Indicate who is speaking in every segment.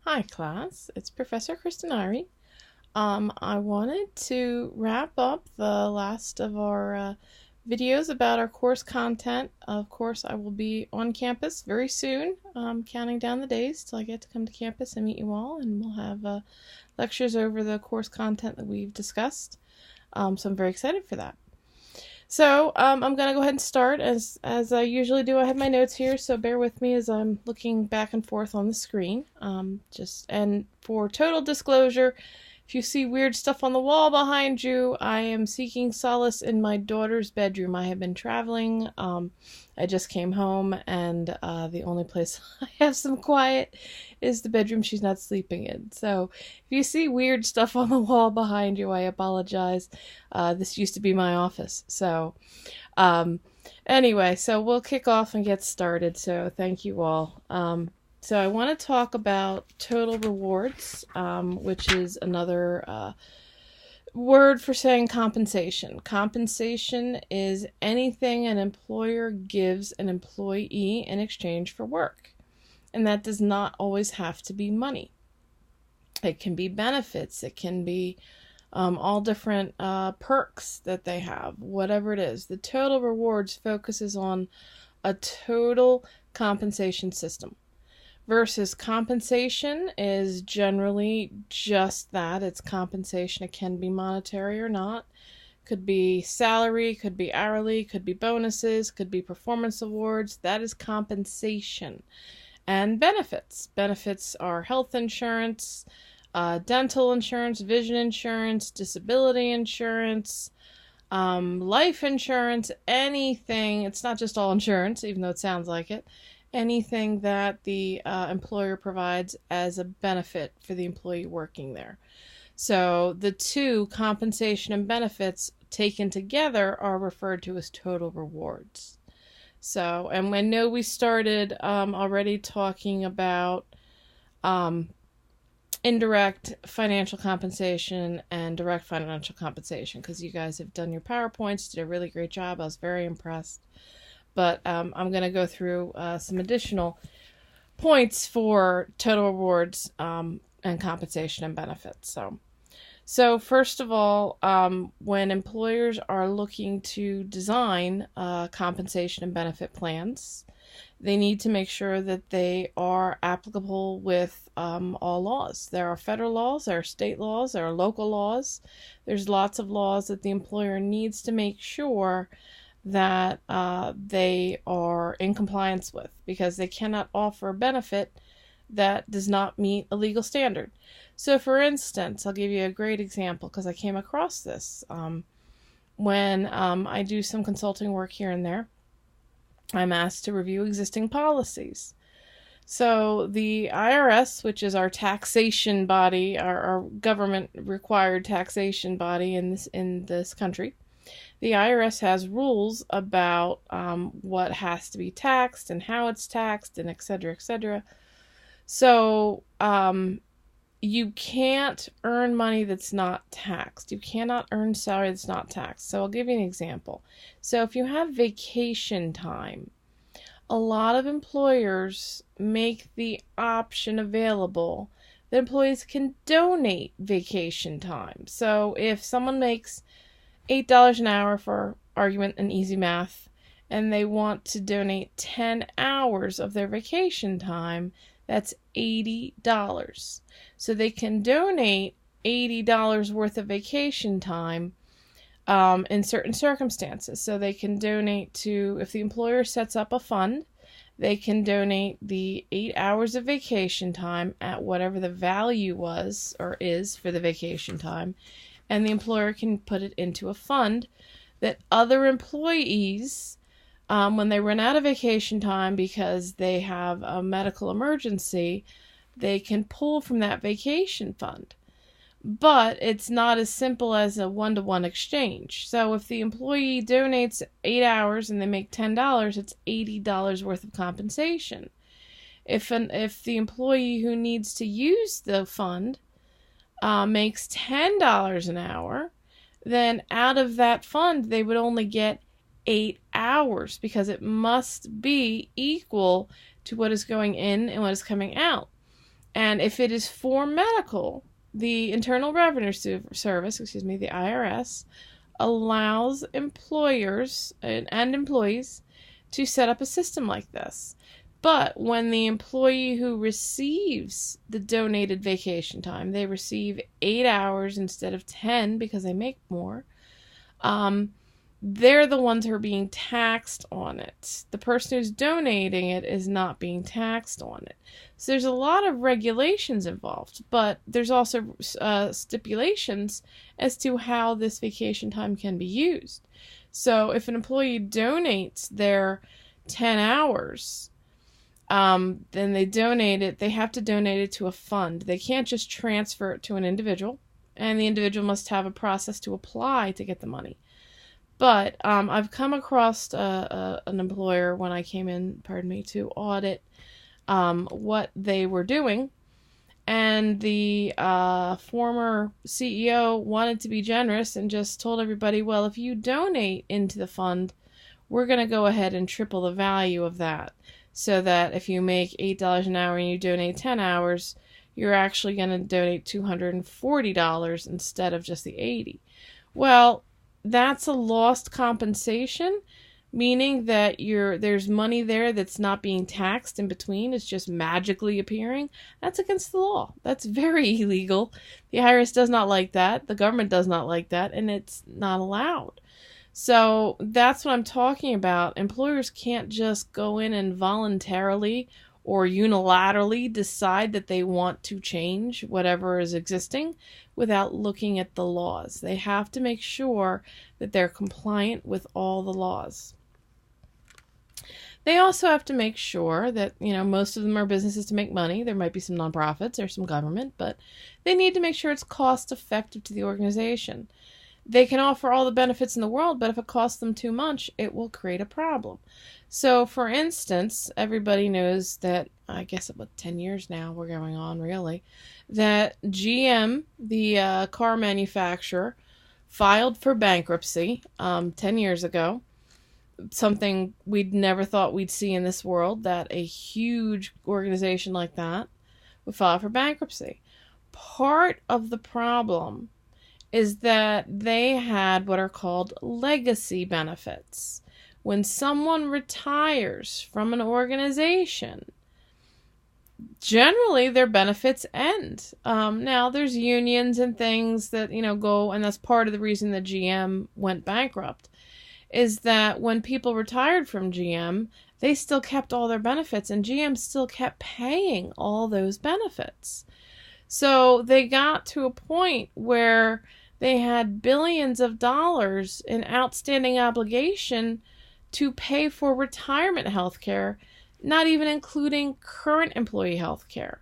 Speaker 1: Hi class, it's Professor Kristen Irey. I wanted to wrap up the last of our videos about our course content. Of course, I will be on campus very soon, counting down the days till I get to come to campus and meet you all, and we'll have lectures over the course content that we've discussed. So I'm very excited for that. So I'm going to go ahead and start as I usually do. I have my notes here, so bear with me as I'm looking back and forth on the screen. And for total disclosure, if you see weird stuff on the wall behind you, I am seeking solace in my daughter's bedroom. I have been traveling. I just came home, and the only place I have some quiet is the bedroom she's not sleeping in. So if you see weird stuff on the wall behind you, I apologize. This used to be my office. So anyway, so we'll kick off and get started. So thank you all. So I want to talk about total rewards, which is another word for saying compensation. Compensation is anything an employer gives an employee in exchange for work. And that does not always have to be money. It can be benefits. It can be all different perks that they have, whatever it is. The total rewards focuses on a total compensation system. Versus compensation is generally just that. It's compensation. It can be monetary or not. Could be salary, could be hourly, could be bonuses, could be performance awards. That is compensation. And benefits. Benefits are health insurance, dental insurance, vision insurance, disability insurance, life insurance, anything. It's not just all insurance, even though it sounds like it. Anything that the employer provides as a benefit for the employee working there. So the two, compensation and benefits, taken together are referred to as total rewards. So, and I know we started already talking about indirect financial compensation and direct financial compensation, because you guys have done your PowerPoints, did a really great job. I was very impressed. But I'm going to go through some additional points for total rewards and compensation and benefits. So first of all, when employers are looking to design compensation and benefit plans, they need to make sure that they are applicable with all laws. There are federal laws, there are state laws, there are local laws. There's lots of laws that the employer needs to make sure that they are in compliance with, because they cannot offer a benefit that does not meet a legal standard. So for instance, I'll give you a great example because I came across this when I do some consulting work here and there. I'm asked to review existing policies. So the IRS, which is our taxation body, our government required taxation body in this country, the IRS has rules about what has to be taxed and how it's taxed and et cetera, et cetera. So you can't earn money that's not taxed. You cannot earn salary that's not taxed. So I'll give you an example. So if you have vacation time, a lot of employers make the option available that employees can donate vacation time. So if someone makes $8 an hour, for argument and easy math, and they want to donate 10 hours of their vacation time, that's $80. So they can donate $80 worth of vacation time in certain circumstances. So they can donate to, if the employer sets up a fund, they can donate the 8 hours of vacation time at whatever the value was or is for the vacation time, and the employer can put it into a fund that other employees, when they run out of vacation time because they have a medical emergency, they can pull from that vacation fund. But it's not as simple as a one-to-one exchange. So if the employee donates 8 hours and they make $10, it's $80 worth of compensation. If the employee who needs to use the fund makes $10 an hour, then out of that fund they would only get 8 hours, because it must be equal to what is going in and what is coming out. And if it is for medical, the Internal Revenue Service, the IRS, allows employers and employees to set up a system like this. But when the employee who receives the donated vacation time, they receive 8 hours instead of 10 because they make more, they're the ones who are being taxed on it. The person who's donating it is not being taxed on it. So there's a lot of regulations involved, but there's also stipulations as to how this vacation time can be used. So if an employee donates their 10 hours, then they have to donate it to a fund. They can't just transfer it to an individual, and the individual must have a process to apply to get the money. But I've come across an employer when I came in, to audit what they were doing. And the former CEO wanted to be generous and just told everybody, well, if you donate into the fund, we're going to go ahead and triple the value of that. So that if you make $8 an hour and you donate 10 hours, you're actually going to donate $240 instead of just the $80. Well, that's a lost compensation, meaning that there's money there that's not being taxed in between. It's just magically appearing. That's against the law. That's very illegal. The IRS does not like that. The government does not like that, and it's not allowed. So that's what I'm talking about. Employers can't just go in and voluntarily or unilaterally decide that they want to change whatever is existing without looking at the laws. They have to make sure that they're compliant with all the laws. They also have to make sure that, most of them are businesses to make money. There might be some nonprofits or some government, but they need to make sure it's cost effective to the organization. They can offer all the benefits in the world, but if it costs them too much, it will create a problem. So, for instance, everybody knows that, I guess about 10 years now we're going on, really, that GM, the car manufacturer, filed for bankruptcy 10 years ago. Something we'd never thought we'd see in this world, that a huge organization like that would file for bankruptcy. Part of the problem is that they had what are called legacy benefits. When someone retires from an organization, generally their benefits end. Now, there's unions and things that, go, and that's part of the reason that GM went bankrupt, is that when people retired from GM, they still kept all their benefits, and GM still kept paying all those benefits. So they got to a point where they had billions of dollars in outstanding obligation to pay for retirement health care, not even including current employee health care.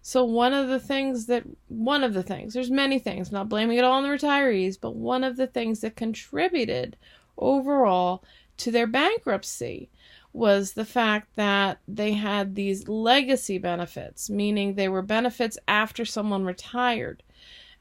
Speaker 1: So one of the things, there's many things, not blaming it all on the retirees, but one of the things that contributed overall to their bankruptcy was the fact that they had these legacy benefits, meaning they were benefits after someone retired.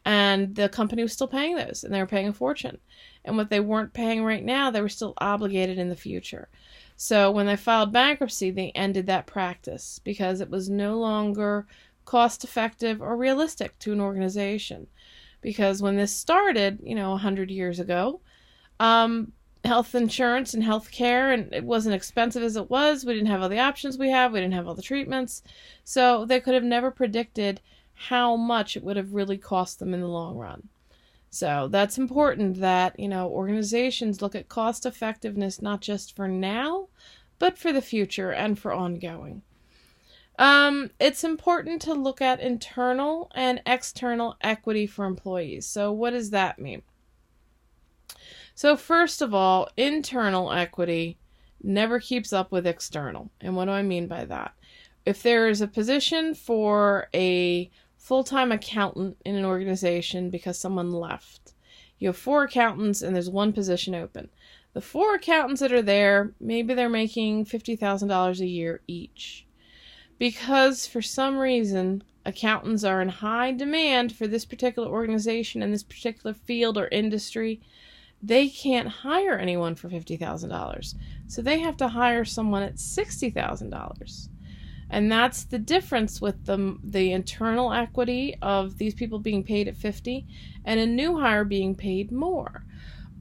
Speaker 1: And the company was still paying those, and they were paying a fortune. And what they weren't paying right now, they were still obligated in the future. So when they filed bankruptcy, they ended that practice because it was no longer cost-effective or realistic to an organization. Because when this started, 100 years ago, health insurance and health care, and it wasn't expensive as it was. We didn't have all the options we have. We didn't have all the treatments. So they could have never predicted how much it would have really cost them in the long run. So that's important that, organizations look at cost effectiveness not just for now, but for the future and for ongoing. It's important to look at internal and external equity for employees. So what does that mean? So first of all, internal equity never keeps up with external. And what do I mean by that? If there is a position for a full-time accountant in an organization because someone left, you have 4 accountants and there's 1 position open. The 4 accountants that are there, maybe they're making $50,000 a year each. Because for some reason, accountants are in high demand for this particular organization in this particular field or industry, they can't hire anyone for $50,000. So they have to hire someone at $60,000. And that's the difference with the internal equity of these people being paid at 50 and a new hire being paid more.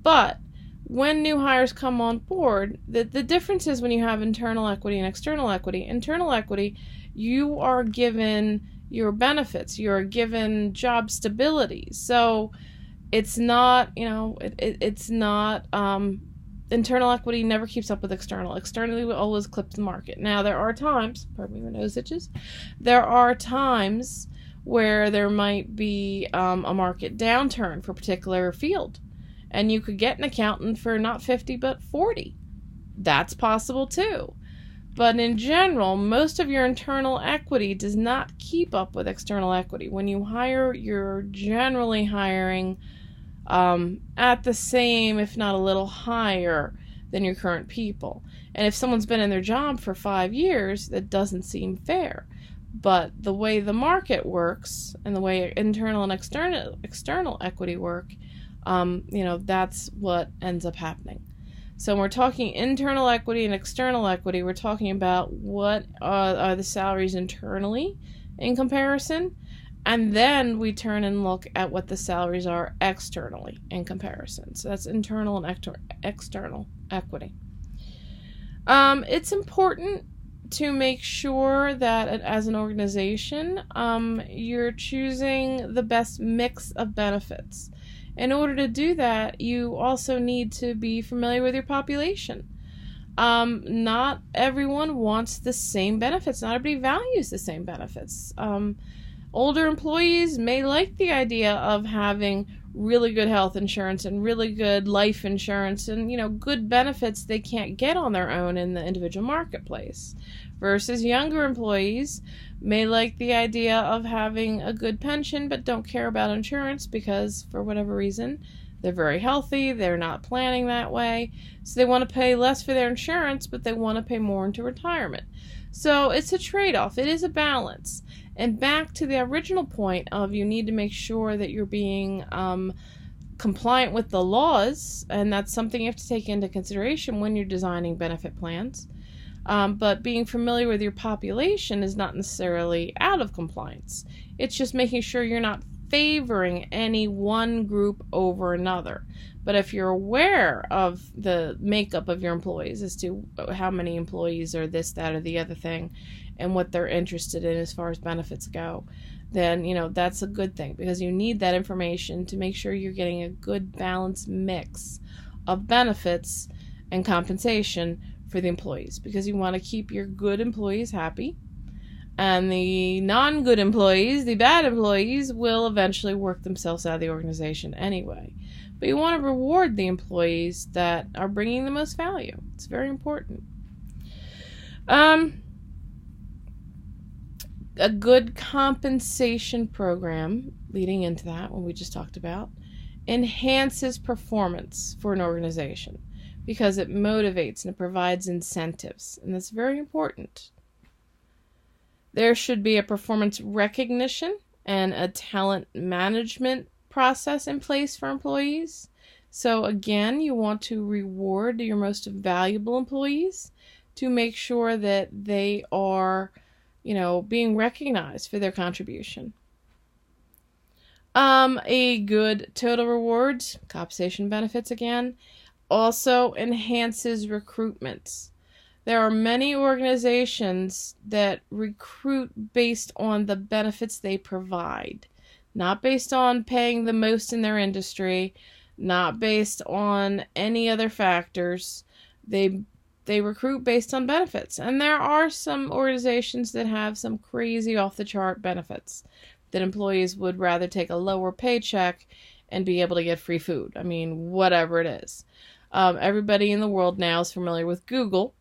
Speaker 1: But when new hires come on board, the difference is when you have internal equity and external equity. Internal equity, you are given your benefits, you're given job stability. So it's not, it's not, internal equity never keeps up with external. Externally, we always clip the market. Now, there are times, pardon me, my nose itches, there are times where there might be a market downturn for a particular field. And you could get an accountant for not 50, but 40. That's possible too. But in general, most of your internal equity does not keep up with external equity. When you hire, you're generally hiring at the same, if not a little higher than your current people. And if someone's been in their job for 5 years, that doesn't seem fair. But the way the market works and the way internal and external equity work, that's what ends up happening. So when we're talking internal equity and external equity, we're talking about what are the salaries internally in comparison, and then we turn and look at what the salaries are externally in comparison. So that's internal and external equity. It's important to make sure that as an organization, you're choosing the best mix of benefits. In order to do that, you also need to be familiar with your population. Not everyone wants the same benefits. Not everybody values the same benefits. Older employees may like the idea of having really good health insurance and really good life insurance and, good benefits they can't get on their own in the individual marketplace. Versus younger employees may like the idea of having a good pension but don't care about insurance because, for whatever reason, they're very healthy, they're not planning that way, so they want to pay less for their insurance but they want to pay more into retirement. So it's a trade-off. It is a balance. And back to the original point of you need to make sure that you're being compliant with the laws, and that's something you have to take into consideration when you're designing benefit plans. But being familiar with your population is not necessarily out of compliance. It's just making sure you're not favoring any one group over another. But if you're aware of the makeup of your employees as to how many employees are this, that, or the other thing, and what they're interested in as far as benefits go, then, that's a good thing, because you need that information to make sure you're getting a good balanced mix of benefits and compensation for the employees, because you want to keep your good employees happy, and the non-good employees, the bad employees, will eventually work themselves out of the organization anyway. But you want to reward the employees that are bringing the most value. It's very important. A good compensation program, leading into that, what we just talked about, enhances performance for an organization because it motivates and it provides incentives, and that's very important. There should be a performance recognition and a talent management process in place for employees. So again, you want to reward your most valuable employees to make sure that they are, being recognized for their contribution. A good total rewards, compensation benefits again, also enhances recruitment. There are many organizations that recruit based on the benefits they provide, not based on paying the most in their industry, not based on any other factors. They recruit based on benefits. And there are some organizations that have some crazy off-the-chart benefits that employees would rather take a lower paycheck and be able to get free food. I mean, whatever it is. Everybody in the world now is familiar with Google.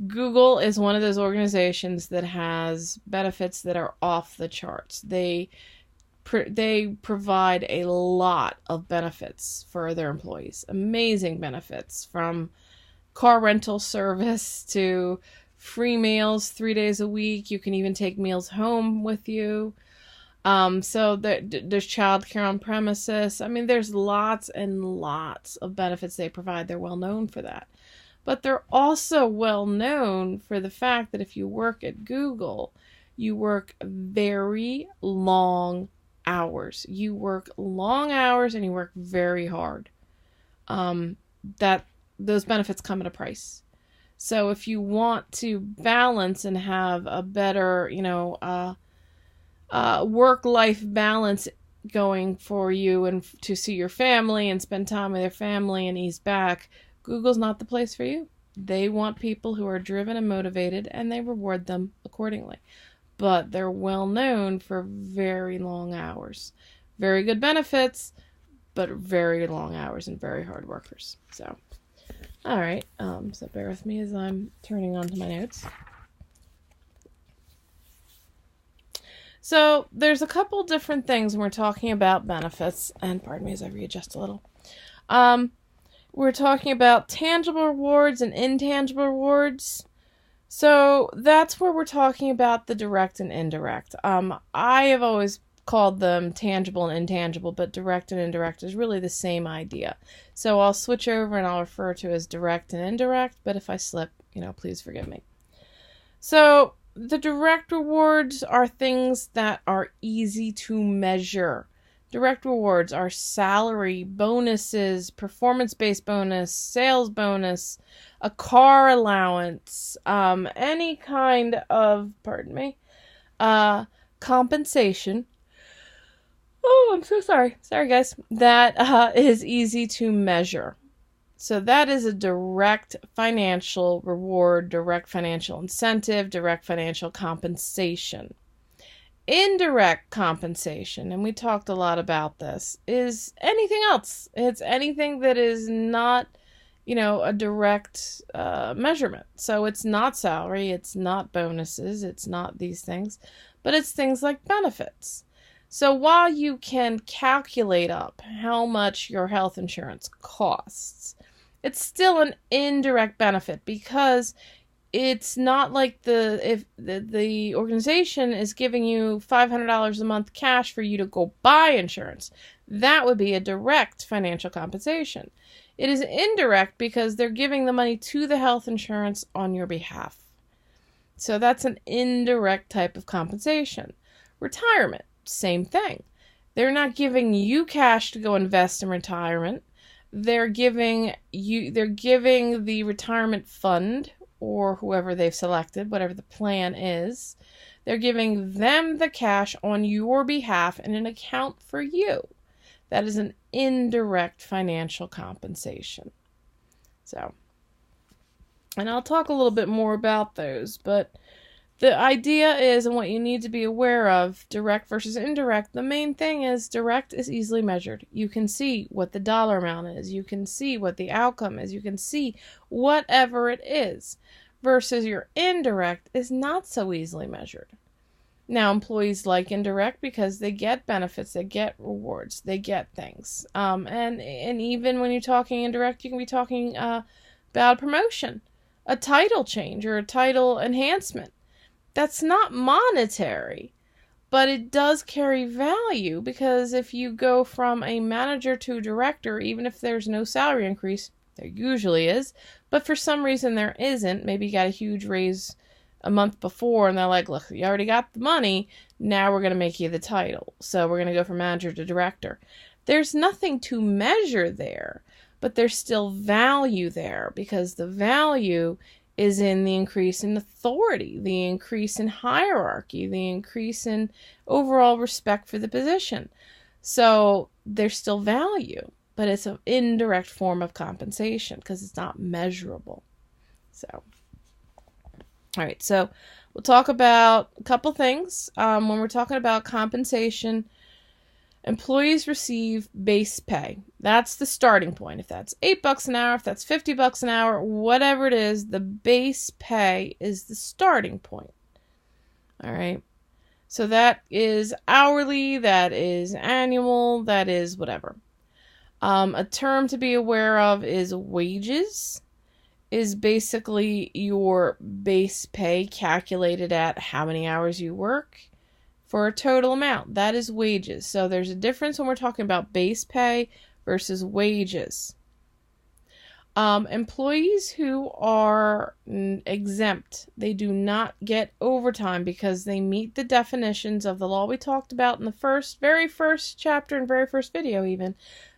Speaker 1: Google is one of those organizations that has benefits that are off the charts. They provide a lot of benefits for their employees. Amazing benefits, from car rental service to free meals 3 days a week. You can even take meals home with you. So there's childcare on premises. I mean, there's lots and lots of benefits they provide. They're well known for that. But they're also well known for the fact that if you work at Google, you work very long hours. You work long hours and you work very hard. That those benefits come at a price. So if you want to balance and have a better, work-life balance going for you and to see your family and spend time with your family and ease back, Google's not the place for you. They want people who are driven and motivated, and they reward them accordingly. But they're well known for very long hours. Very good benefits, but very long hours and very hard workers. So, all right. So bear with me as I'm turning on to my notes. So there's a couple different things when we're talking about benefits, and pardon me as I readjust a little. We're talking about tangible rewards and intangible rewards. So that's where we're talking about the direct and indirect. I have always called them tangible and intangible, but direct and indirect is really the same idea. So I'll switch over and I'll refer to as direct and indirect, but if I slip, please forgive me. So the direct rewards are things that are easy to measure. Direct rewards are salary, bonuses, performance-based bonus, sales bonus, a car allowance, any kind of, compensation. Oh, I'm so sorry. Sorry, guys. That is easy to measure. So that is a direct financial reward, direct financial incentive, direct financial compensation. Indirect compensation, and we talked a lot about this, is anything else. It's anything that is not, a direct measurement. So it's not salary, it's not bonuses, it's not these things, but it's things like benefits. So while you can calculate up how much your health insurance costs, it's still an indirect benefit because it's not like if the organization is giving you $500 a month cash for you to go buy insurance. That would be a direct financial compensation. It is indirect because they're giving the money to the health insurance on your behalf. So that's an indirect type of compensation. Retirement, same thing. They're not giving you cash to go invest in retirement. They're giving the retirement fund, or whoever they've selected, whatever the plan is, they're giving them the cash on your behalf in an account for you. That is an indirect financial compensation. So, and I'll talk a little bit more about those, but the idea is, and what you need to be aware of, direct versus indirect, the main thing is direct is easily measured. You can see what the dollar amount is. You can see what the outcome is. You can see whatever it is. Versus your indirect is not so easily measured. Now, employees like indirect because they get benefits, they get rewards, they get things. And even when you're talking indirect, you can be talking about promotion, a title change, or a title enhancement. That's not monetary, but it does carry value because if you go from a manager to a director, even if there's no salary increase, there usually is, but for some reason there isn't, maybe you got a huge raise a month before and they're like, look, you already got the money, now we're going to make you the title. So we're going to go from manager to director. There's nothing to measure there, but there's still value there because the value is in the increase in authority, the increase in hierarchy, the increase in overall respect for the position. So there's still value, but it's an indirect form of compensation because it's not measurable. So, all right, so we'll talk about a couple things. When we're talking about compensation, employees receive base pay. That's the starting point. If that's $8 an hour, if that's $50 an hour, whatever it is, the base pay is the starting point. All right. So that is hourly, that is annual, that is whatever. A term to be aware of is wages, is basically your base pay calculated at how many hours you work for a total amount. That is wages. So there's a difference when we're talking about base pay versus wages. Employees who are exempt, they do not get overtime because they meet the definitions of the law we talked about in the very first chapter and very first video even,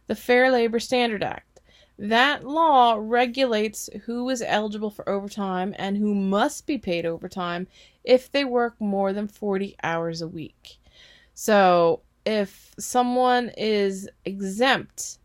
Speaker 1: the Fair Labor Standard Act. That law regulates who is eligible for overtime and who must be paid overtime if they work more than 40 hours a week. So if someone is exempt,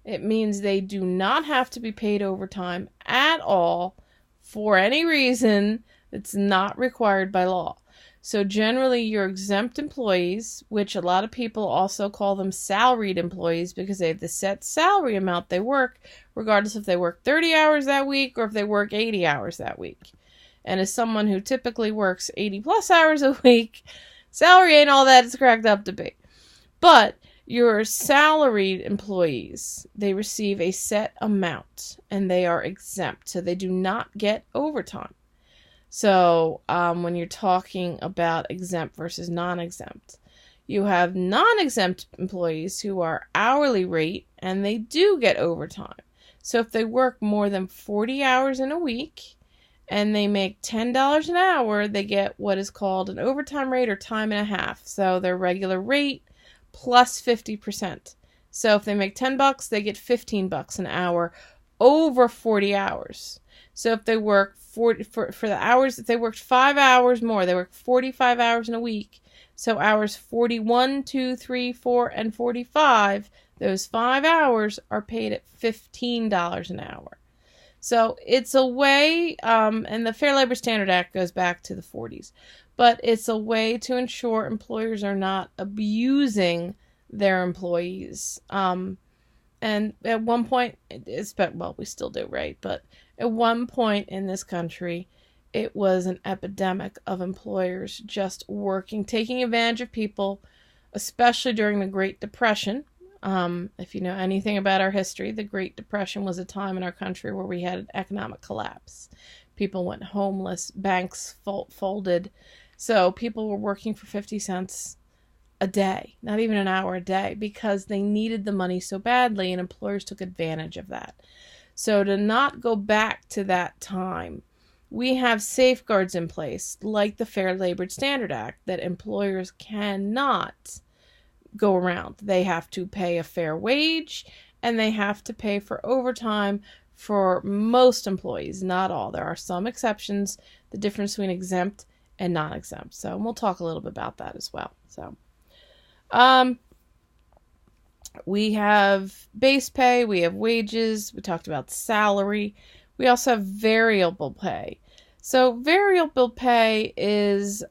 Speaker 1: it means they do not have to be paid overtime at all for any reason that's not required by law. So generally, your exempt employees, which a lot of people also call them salaried employees because they have the set salary amount they work, regardless if they work 30 hours that week or if they work 80 hours that week. And as someone who typically works 80 plus hours a week, salary ain't all that it's cracked up to be. But your salaried employees, they receive a set amount and they are exempt, so they do not get overtime. So when you're talking about exempt versus non-exempt, you have non-exempt employees who are hourly rate and they do get overtime. So if they work more than 40 hours in a week and they make $10 an hour, they get what is called an overtime rate or time and a half. So their regular rate plus 50%. So if they make $10, they get $15 an hour over 40 hours. So if they work for the hours, if they worked 5 hours more, they work 45 hours in a week. So hours 41, 2, 3, 4, and 45, those 5 hours are paid at $15 an hour. So it's a way, and the Fair Labor Standard Act goes back to the 40s, but it's a way to ensure employers are not abusing their employees. And at one point, we still do, right? But at one point in this country, it was an epidemic of employers just taking advantage of people, especially during the Great Depression. If you know anything about our history, the Great Depression was a time in our country where we had an economic collapse. People went homeless, banks folded. So people were working for 50 cents a day, not even an hour a day, because they needed the money so badly, and employers took advantage of that. So to not go back to that time, we have safeguards in place, like the Fair Labor Standard Act, that employers cannot go around. They have to pay a fair wage, and they have to pay for overtime for most employees, not all. There are some exceptions, the difference between exempt and non-exempt. So we'll talk a little bit about that as well. So we have base pay, we have wages, we talked about salary. We also have variable pay. So variable pay is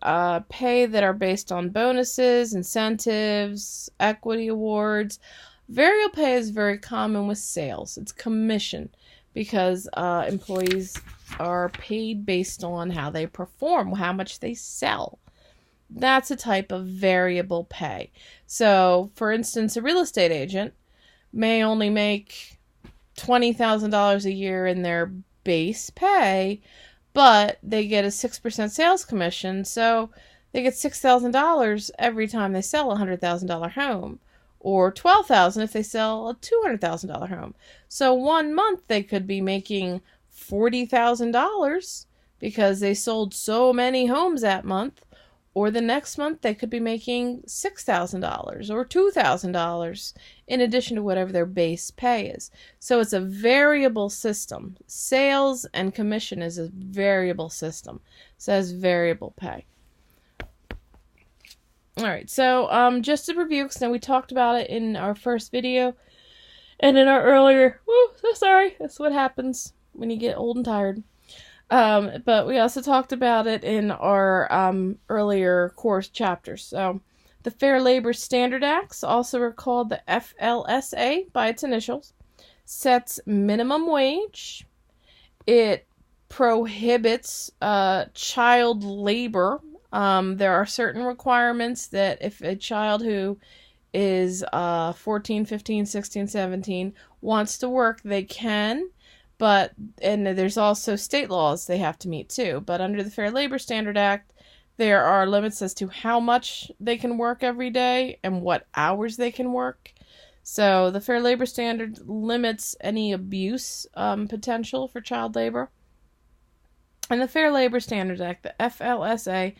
Speaker 1: pay that are based on bonuses, incentives, equity awards. Variable pay is very common with sales. It's commission because employees are paid based on how they perform, how much they sell. That's a type of variable pay. So, for instance, a real estate agent may only make $20,000 a year in their base pay, but they get a 6% sales commission, so they get $6,000 every time they sell a $100,000 home, or $12,000 if they sell a $200,000 home. So 1 month they could be making $40,000 because they sold so many homes that month, or the next month they could be making $6,000 or $2,000 in addition to whatever their base pay is. So it's a variable system. Sales and commission is a variable system. So it has variable pay. All right, so just to review, because now we talked about it in our first video and in our earlier, so sorry, that's what happens when you get old and tired. But we also talked about it in our earlier course chapters. So the Fair Labor Standard Acts, also are called the FLSA by its initials, sets minimum wage. It prohibits child labor. There are certain requirements that if a child who is 14, 15, 16, 17 wants to work, they can. And there's also state laws they have to meet too. But under the Fair Labor Standard Act, there are limits as to how much they can work every day and what hours they can work. So the Fair Labor Standard limits any abuse potential for child labor. And the Fair Labor Standards Act, the FLSA,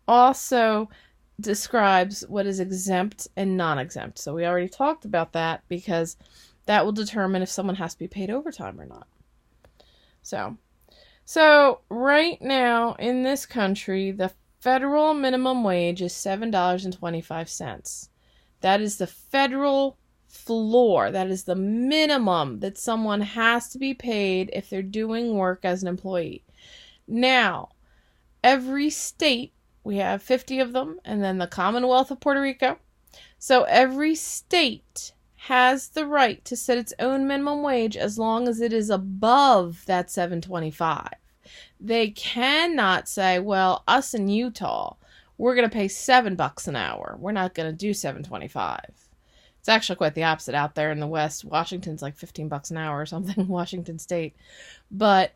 Speaker 1: also describes what is exempt and non-exempt. So we already talked about that because that will determine if someone has to be paid overtime or not. So right now in this country, the federal minimum wage is $7.25. That is the federal floor. That is the minimum that someone has to be paid if they're doing work as an employee. Now, every state, we have 50 of them, and then the Commonwealth of Puerto Rico. So every state has the right to set its own minimum wage as long as it is above that $7.25. They cannot say, well, us in Utah, we're going to pay $7 an hour. We're not going to do $7.25. It's actually quite the opposite out there in the West. Washington's like $15 an hour or something, Washington State. But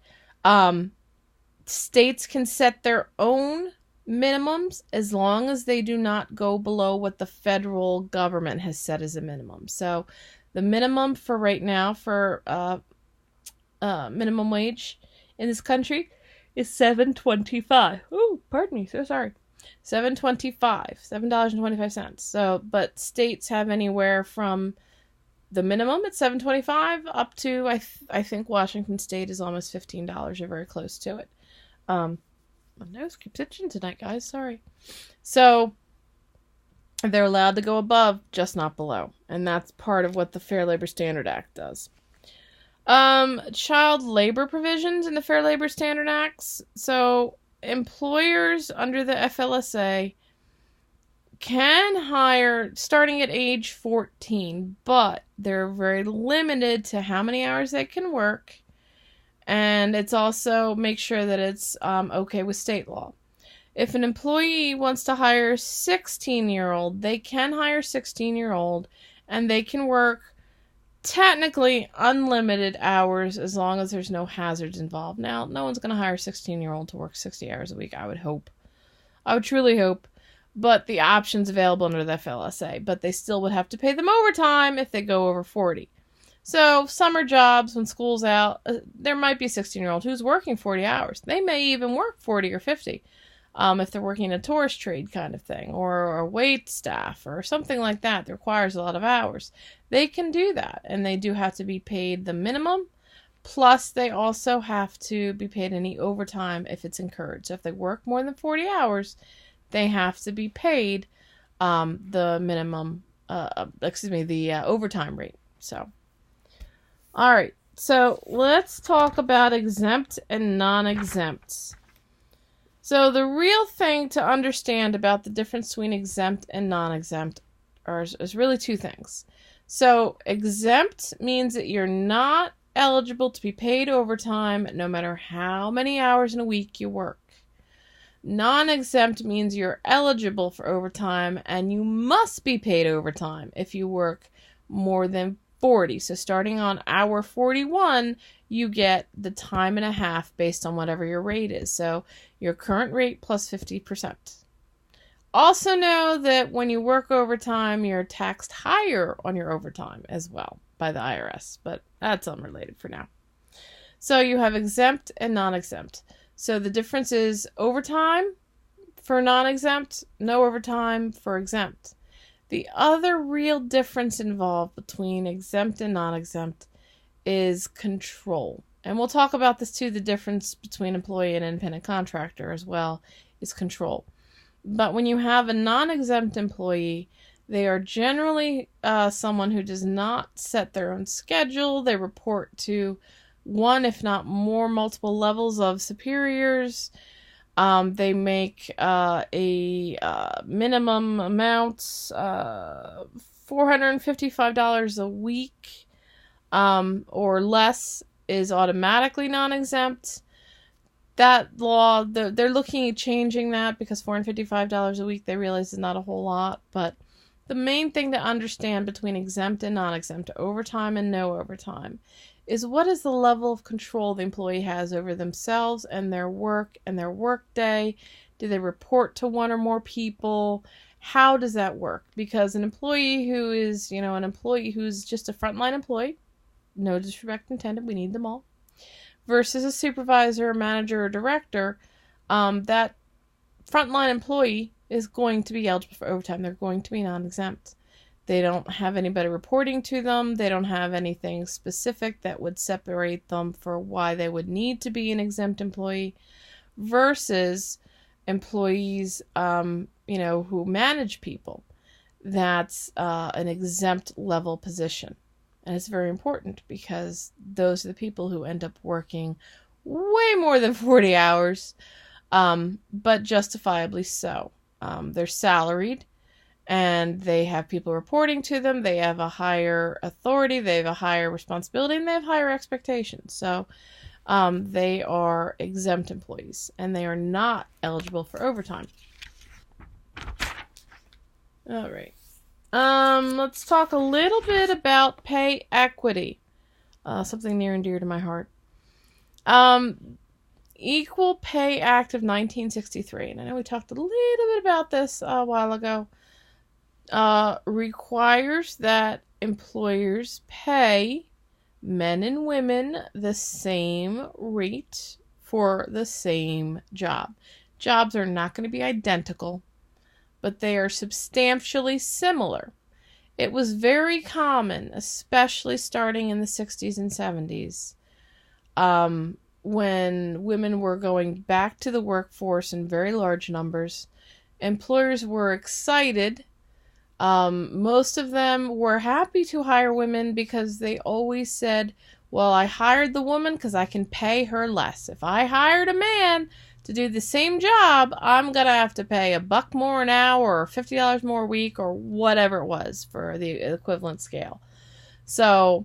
Speaker 1: states can set their own minimums as long as they do not go below what the federal government has set as a minimum. So the minimum for right now for minimum wage in this country is $7.25. Oh, pardon me, so sorry. $7.25. So, but states have anywhere from the minimum at $7.25 up to I think Washington State is almost $15. You're very close to it. My nose keeps itching tonight, guys. Sorry. So they're allowed to go above, just not below, and that's part of what the Fair Labor Standard Act does. Child labor provisions in the Fair Labor Standard Acts. So employers under the FLSA can hire starting at age 14, but they're very limited to how many hours they can work. And it's also make sure that it's okay with state law. If an employee wants to hire a 16-year-old, they can hire a 16-year-old, and they can work technically unlimited hours as long as there's no hazards involved. Now, no one's going to hire a 16-year-old to work 60 hours a week, I would hope. I would truly hope. But the option's available under the FLSA. But they still would have to pay them overtime if they go over 40. So, summer jobs, when school's out, there might be a 16-year-old who's working 40 hours. They may even work 40 or 50 if they're working a tourist trade kind of thing, or a wait staff, or something like that requires a lot of hours. They can do that, and they do have to be paid the minimum, plus they also have to be paid any overtime if it's incurred. So if they work more than 40 hours, they have to be paid the minimum, the overtime rate. So, all right. So let's talk about exempt and non-exempt. So the real thing to understand about the difference between exempt and non-exempt is really two things. So exempt means that you're not eligible to be paid overtime no matter how many hours in a week you work. Non-exempt means you're eligible for overtime and you must be paid overtime if you work more than 40. So starting on hour 41, you get the time and a half based on whatever your rate is. So your current rate plus 50%. Also know that when you work overtime, you're taxed higher on your overtime as well by the IRS, but that's unrelated for now. So you have exempt and non-exempt. So the difference is overtime for non-exempt, no overtime for exempt. The other real difference involved between exempt and non-exempt is control. And we'll talk about this too, the difference between employee and independent contractor as well is control. But when you have a non-exempt employee, they are generally someone who does not set their own schedule. They report to one, if not more, multiple levels of superiors. They make a minimum amount, $455 a week or less is automatically non-exempt. That law, they're looking at changing that because $455 a week, they realize is not a whole lot. But the main thing to understand between exempt and non-exempt, overtime and no overtime, is what is the level of control the employee has over themselves and their work day? Do they report to one or more people? How does that work? Because an employee who is, an employee who's just a frontline employee, no disrespect intended, we need them all, versus a supervisor, manager, or director, that frontline employee is going to be eligible for overtime. They're going to be non-exempt. They don't have anybody reporting to them. They don't have anything specific that would separate them for why they would need to be an exempt employee versus employees, who manage people. That's an exempt level position. And it's very important because those are the people who end up working way more than 40 hours, but justifiably so. They're salaried and they have people reporting to them. They have a higher authority, they have a higher responsibility, and they have higher expectations. So they are exempt employees and they are not eligible for overtime. All right. Let's talk a little bit about pay equity. Something near and dear to my heart. Equal Pay Act of 1963, and I know we talked a little bit about this a while ago, requires that employers pay men and women the same rate for the same job. Jobs are not going to be identical, but they are substantially similar. It was very common, especially starting in the 60s and 70s, when women were going back to the workforce in very large numbers. Employers were excited. Most of them were happy to hire women because they always said, well, I hired the woman because I can pay her less. If I hired a man to do the same job, I'm going to have to pay $1 more an hour or $50 more a week or whatever it was for the equivalent scale. So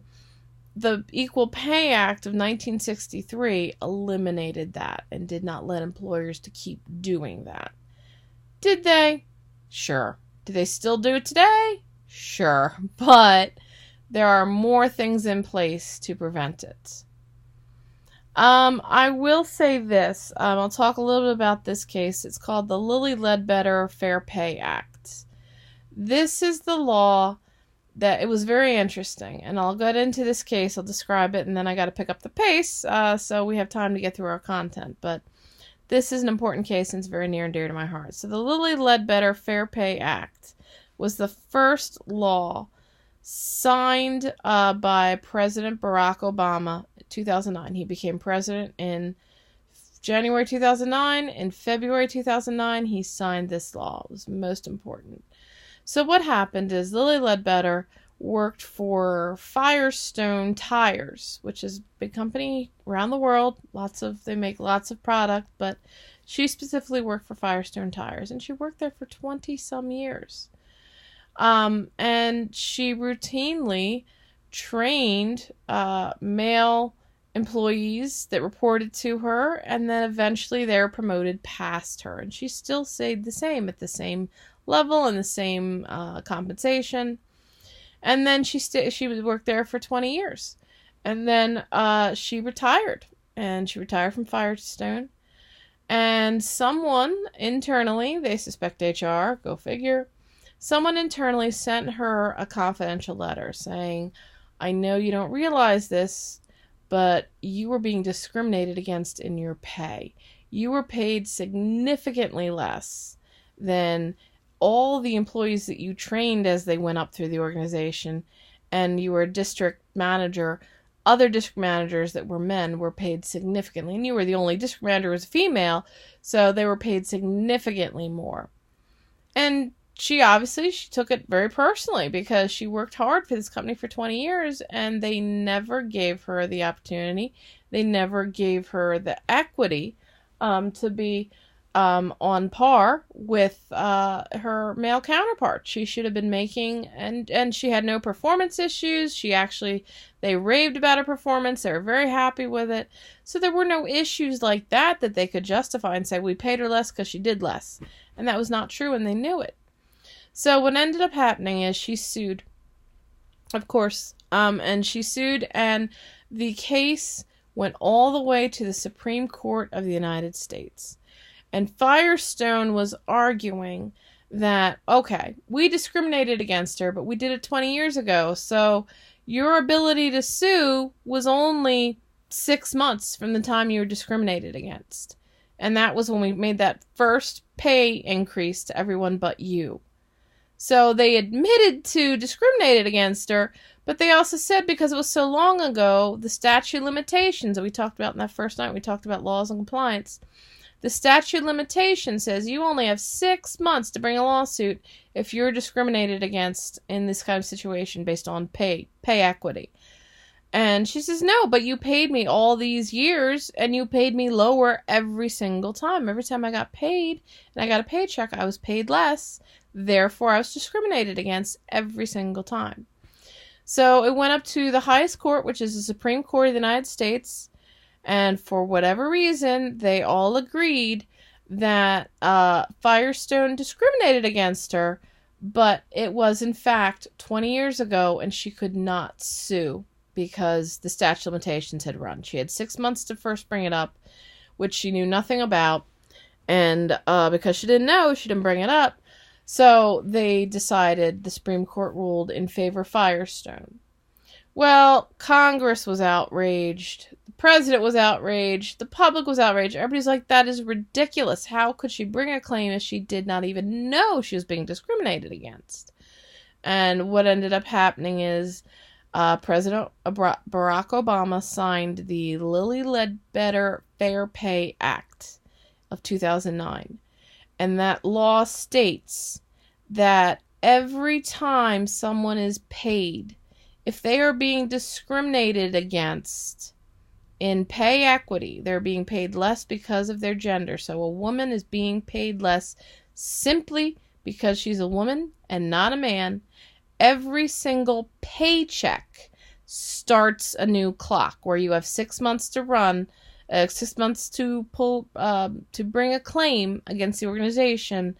Speaker 1: the Equal Pay Act of 1963 eliminated that and did not let employers to keep doing that. Did they? Sure. Do they still do it today? Sure. But there are more things in place to prevent it. I will say this. I'll talk a little bit about this case. It's called the Lilly Ledbetter Fair Pay Act. This is the law that it was very interesting, and I'll get into this case. I'll describe it, and then I got to pick up the pace, so we have time to get through our content. But this is an important case, and it's very near and dear to my heart. So the Lilly Ledbetter Fair Pay Act was the first law signed by President Barack Obama in 2009. He became president in January 2009. In February 2009, he signed this law. It was most important. So what happened is Lilly Ledbetter worked for Firestone Tires, which is a big company around the world. They make lots of product, but she specifically worked for Firestone Tires, and she worked there for 20 some years. And she routinely trained male employees that reported to her, and then eventually they were promoted past her, and she still stayed the same at the same level and the same compensation. And then she worked there for 20 years, and then she retired, and she retired from Firestone. And someone internally, they suspect HR, go figure, someone internally sent her a confidential letter saying, I know you don't realize this, but you were being discriminated against in your pay. You were paid significantly less than all the employees that you trained as they went up through the organization, and you were a district manager. Other district managers that were men were paid significantly, and you were the only district manager who was a female, so they were paid significantly more. And she took it very personally because she worked hard for this company for 20 years, and they never gave her the opportunity. They never gave her the equity to be on par with her male counterpart. She should have been making, and she had no performance issues. They raved about her performance. They were very happy with it. So there were no issues like that they could justify and say, we paid her less because she did less. And that was not true, and they knew it. So what ended up happening is she sued, of course, and she sued, and the case went all the way to the Supreme Court of the United States. And Firestone was arguing that, okay, we discriminated against her, but we did it 20 years ago. So your ability to sue was only 6 months from the time you were discriminated against. And that was when we made that first pay increase to everyone but you. So they admitted to discriminated against her, but they also said because it was so long ago, the statute of limitations that we talked about in that first night, we talked about laws and compliance. The statute of limitations says you only have 6 months to bring a lawsuit if you're discriminated against in this kind of situation based on pay equity. And she says, no, but you paid me all these years and you paid me lower every single time. Every time I got paid and I got a paycheck, I was paid less. Therefore, I was discriminated against every single time. So it went up to the highest court, which is the Supreme Court of the United States. And for whatever reason, they all agreed that Firestone discriminated against her. But it was, in fact, 20 years ago and she could not sue because the statute of limitations had run. She had 6 months to first bring it up, which she knew nothing about. And because she didn't know, she didn't bring it up. So they decided, the Supreme Court ruled in favor of Firestone. Well, Congress was outraged. The president was outraged. The public was outraged. Everybody's like, that is ridiculous. How could she bring a claim if she did not even know she was being discriminated against? And what ended up happening is President Barack Obama signed the Lilly Ledbetter Fair Pay Act of 2009. And that law states that every time someone is paid, if they are being discriminated against in pay equity, they're being paid less because of their gender. So a woman is being paid less simply because she's a woman and not a man. Every single paycheck starts a new clock where you have 6 months to run, 6 months to bring a claim against the organization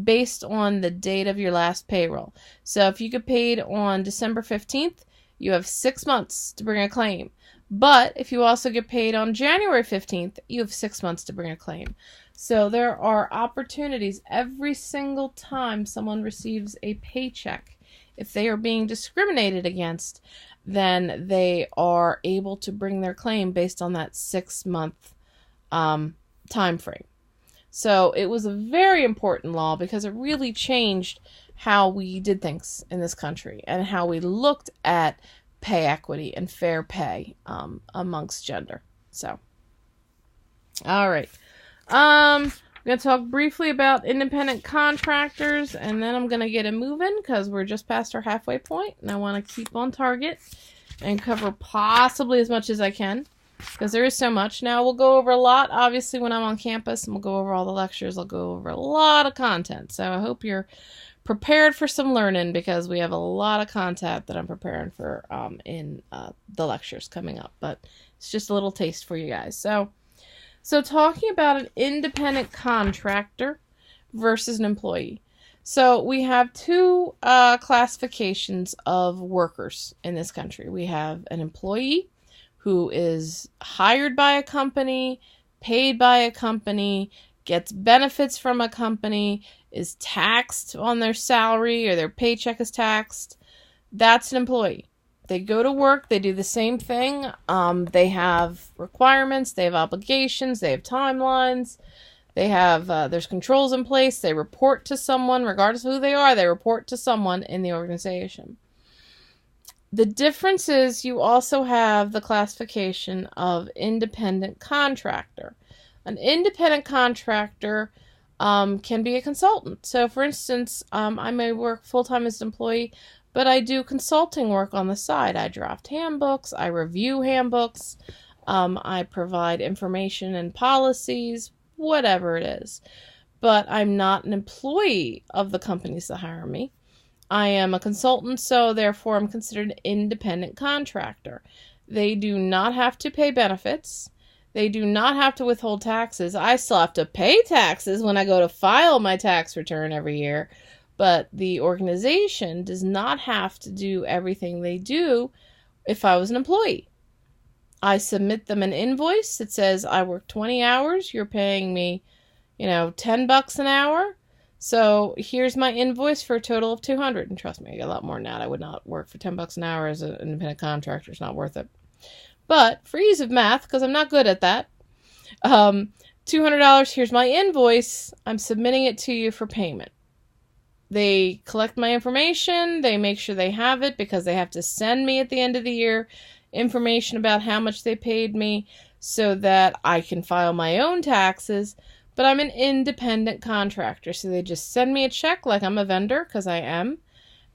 Speaker 1: based on the date of your last payroll. So if you get paid on December 15th, you have 6 months to bring a claim. But if you also get paid on January 15th, you have 6 months to bring a claim. So there are opportunities every single time someone receives a paycheck. If they are being discriminated against, then they are able to bring their claim based on that 6 month time frame. So it was a very important law because it really changed how we did things in this country and how we looked at pay equity and fair pay amongst gender. So, all right. I'm going to talk briefly about independent contractors, and then I'm going to get it moving because we're just past our halfway point, and I want to keep on target and cover possibly as much as I can because there is so much. Now, we'll go over a lot, obviously, when I'm on campus, and we'll go over all the lectures. I'll go over a lot of content, so I hope you're prepared for some learning because we have a lot of content that I'm preparing for in the lectures coming up, but it's just a little taste for you guys. So talking about an independent contractor versus an employee. So we have two classifications of workers in this country. We have an employee who is hired by a company, paid by a company, gets benefits from a company, is taxed on their salary or their paycheck is taxed. That's an employee. They go to work, they do the same thing. They have requirements, they have obligations, they have timelines, they have, there's controls in place, they report to someone, regardless of who they are, they report to someone in the organization. The difference is you also have the classification of independent contractor. An independent contractor can be a consultant. So, for instance, I may work full-time as an employee, but I do consulting work on the side. I draft handbooks, I review handbooks, I provide information and policies, whatever it is. But I'm not an employee of the companies that hire me. I am a consultant, so therefore I'm considered an independent contractor. They do not have to pay benefits. They do not have to withhold taxes. I still have to pay taxes when I go to file my tax return every year. But the organization does not have to do everything they do if I was an employee. I submit them an invoice that says I work 20 hours. You're paying me, $10 an hour. So here's my invoice for a total of $200. And trust me, I get a lot more than that. I would not work for $10 an hour as an independent contractor. It's not worth it. But for ease of math, because I'm not good at that, $200, here's my invoice. I'm submitting it to you for payment. They collect my information. They make sure they have it because they have to send me at the end of the year information about how much they paid me so that I can file my own taxes. But I'm an independent contractor, so they just send me a check like I'm a vendor, because I am,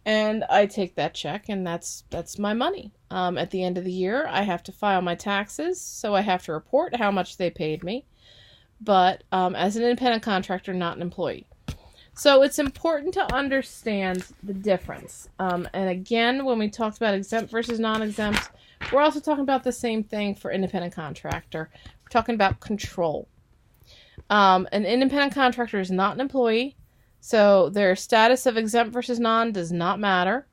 Speaker 1: and I take that check, and that's my money. At the end of the year, I have to file my taxes, so I have to report how much they paid me, but as an independent contractor, not an employee. So it's important to understand the difference. And again, when we talked about exempt versus non-exempt, we're also talking about the same thing for independent contractor. We're talking about control. An independent contractor is not an employee, so their status of exempt versus non does not matter,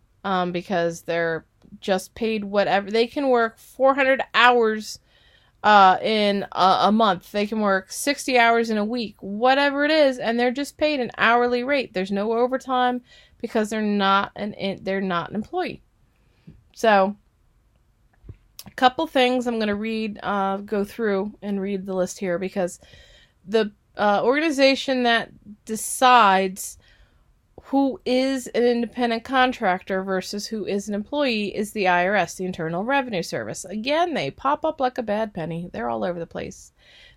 Speaker 1: because they're just paid whatever. They can work 400 hours in a month. They can work 60 hours in a week, whatever it is, and they're just paid an hourly rate. There's no overtime because they're not an employee. So a couple things I'm going to go through and read the list here, because the organization that decides who is an independent contractor versus who is an employee is the IRS, the Internal Revenue Service. Again, they pop up like a bad penny. They're all over the place.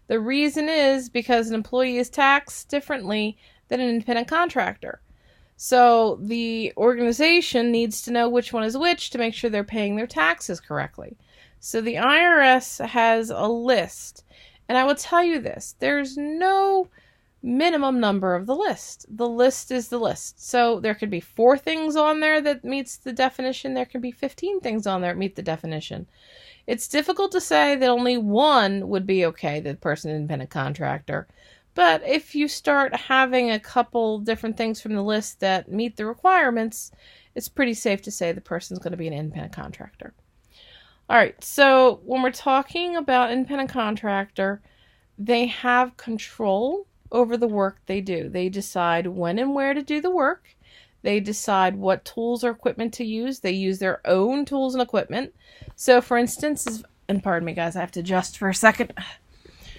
Speaker 1: The reason is because an employee is taxed differently than an independent contractor. So the organization needs to know which one is which to make sure they're paying their taxes correctly. So the IRS has a list. And I will tell you this, there's no minimum number of the list. The list is the list. So there could be 4 things on there that meets the definition. There could be 15 things on there that meet the definition. It's difficult to say that only one would be okay, the person independent contractor. But if you start having a couple different things from the list that meet the requirements, it's pretty safe to say the person's going to be an independent contractor. All right, so when we're talking about independent contractor, they have control over the work they do. They decide when and where to do the work. They decide what tools or equipment to use. They use their own tools and equipment. So for instance, and pardon me guys, I have to adjust for a second.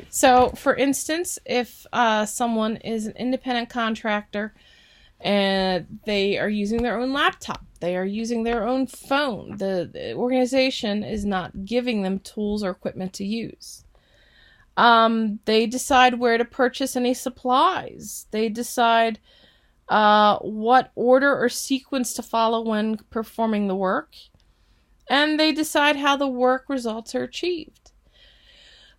Speaker 1: So for instance, if someone is an independent contractor and they are using their own laptop, they are using their own phone, the organization is not giving them tools or equipment to use. They decide where to purchase any supplies. They decide what order or sequence to follow when performing the work. And they decide how the work results are achieved.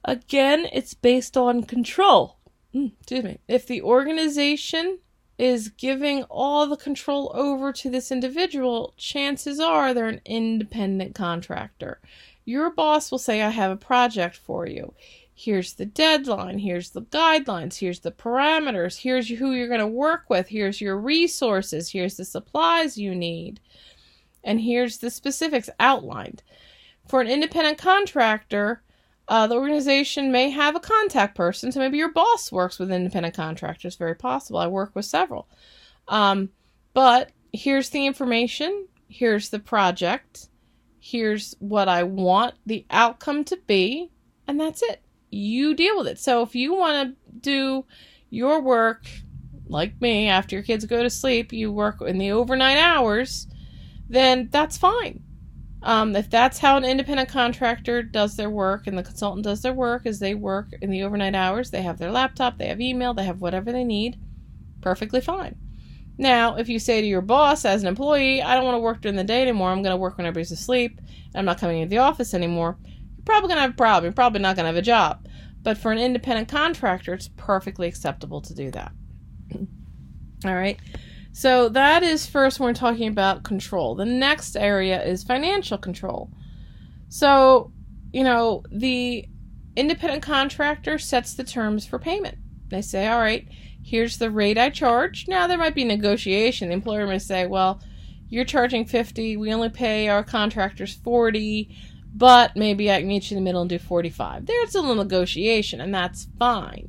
Speaker 1: Again, it's based on control. Excuse me. If the organization is giving all the control over to this individual, chances are they're an independent contractor. Your boss will say, I have a project for you. Here's the deadline. Here's the guidelines. Here's the parameters. Here's who you're going to work with. Here's your resources. Here's the supplies you need. And here's the specifics outlined. For an independent contractor, the organization may have a contact person. So maybe your boss works with independent contractors. Very possible. I work with several. But here's the information. Here's the project. Here's what I want the outcome to be. And that's it. You deal with it. So if you want to do your work, like me, after your kids go to sleep, you work in the overnight hours, then that's fine. If that's how an independent contractor does their work and the consultant does their work, is they work in the overnight hours, they have their laptop, they have email, they have whatever they need, perfectly fine. Now, if you say to your boss as an employee, I don't want to work during the day anymore, I'm going to work when everybody's asleep, and I'm not coming into the office anymore, you're probably going to have a problem. You're probably not going to have a job. But for an independent contractor, it's perfectly acceptable to do that. All right. So that is first when we're talking about control. The next area is financial control. So, the independent contractor sets the terms for payment. They say, all right, here's the rate I charge. Now, there might be negotiation. The employer may say, well, you're charging $50. We only pay our contractors $40, but maybe I can meet you in the middle and do $45. There's a little negotiation, and that's fine.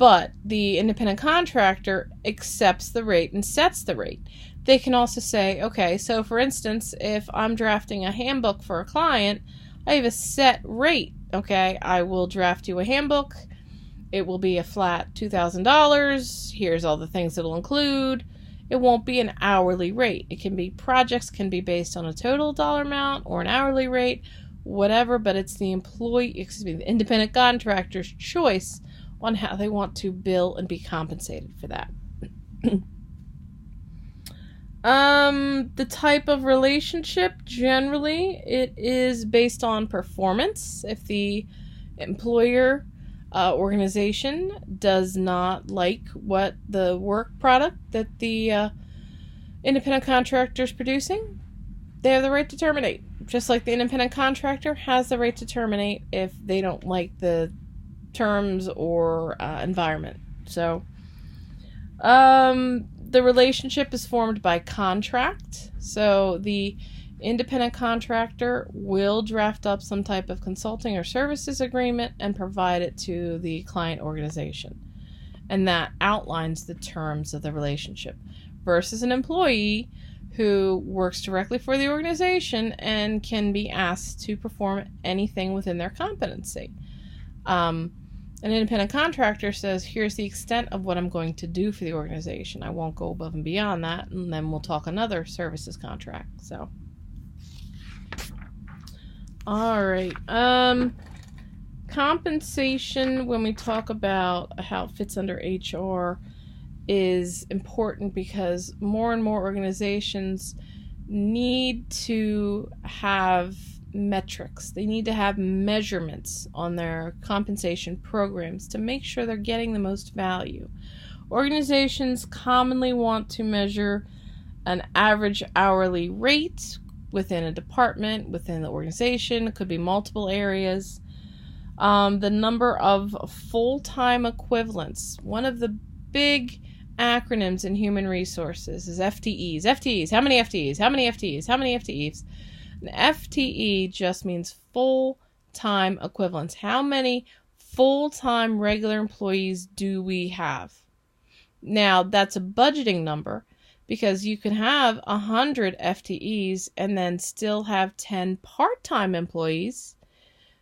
Speaker 1: But the independent contractor accepts the rate and sets the rate. They can also say, okay, so for instance, if I'm drafting a handbook for a client, I have a set rate. Okay, I will draft you a handbook. It will be a flat $2,000. Here's all the things it'll include. It won't be an hourly rate. It can be, projects can be based on a total dollar amount or an hourly rate, whatever, but it's the the independent contractor's choice on how they want to bill and be compensated for that. The type of relationship, generally, it is based on performance. If the employer organization does not like what the work product that the independent contractor is producing, they have the right to terminate. Just like the independent contractor has the right to terminate if they don't like the terms or environment. So the relationship is formed by contract. So the independent contractor will draft up some type of consulting or services agreement and provide it to the client organization. And that outlines the terms of the relationship versus an employee who works directly for the organization and can be asked to perform anything within their competency. An independent contractor says, here's the extent of what I'm going to do for the organization. I won't go above and beyond that, and then we'll talk another services contract. So, all right. Compensation, when we talk about how it fits under HR, is important because more and more organizations need to have metrics. They need to have measurements on their compensation programs to make sure they're getting the most value. Organizations commonly want to measure an average hourly rate within a department, within the organization. It could be multiple areas. The number of full-time equivalents. One of the big acronyms in human resources is FTEs. FTEs. How many FTEs? How many FTEs? How many FTEs? An FTE just means full-time equivalents. How many full-time regular employees do we have? Now, that's a budgeting number because you can have 100 FTEs and then still have 10 part-time employees.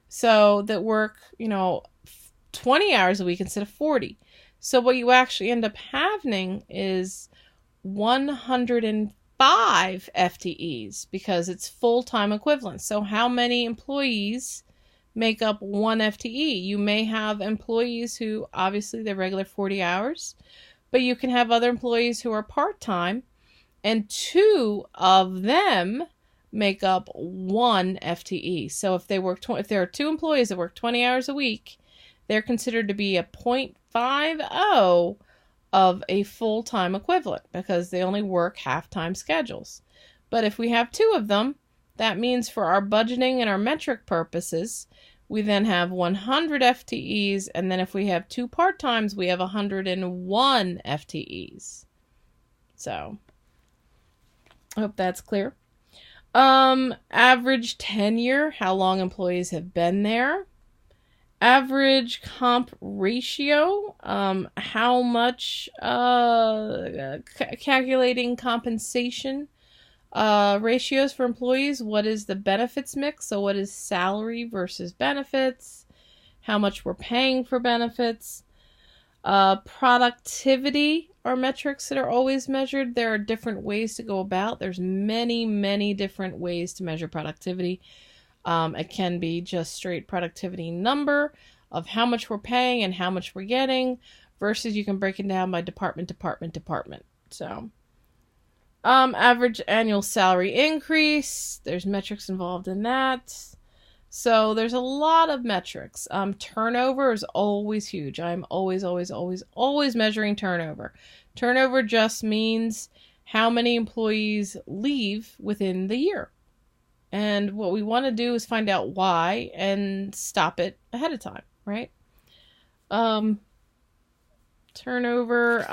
Speaker 1: So that work, 20 hours a week instead of 40. So what you actually end up having is 105 FTEs because it's full-time equivalent. So how many employees make up one FTE? You may have employees who, obviously, they're regular 40 hours, but you can have other employees who are part-time, and 2 of them make up one FTE. So if there are 2 employees that work 20 hours a week, they're considered to be a 0.50 of a full-time equivalent because they only work half-time schedules. But if we have 2 of them, that means for our budgeting and our metric purposes, we then have 100 FTEs, and then if we have 2 part-times, we have 101 FTEs. So, I hope that's clear. Average tenure, how long employees have been there. Average comp ratio, how much, calculating compensation ratios for employees. What is the benefits mix? So what is salary versus benefits? How much we're paying for benefits. Productivity are metrics that are always measured. There are different ways to go about. There's many, many different ways to measure productivity. It can be just straight productivity number of how much we're paying and how much we're getting versus you can break it down by department. So, average annual salary increase. There's metrics involved in that. So there's a lot of metrics. Turnover is always huge. I'm always measuring turnover. Turnover just means how many employees leave within the year. And what we want to do is find out why and stop it ahead of time, right? Turnover,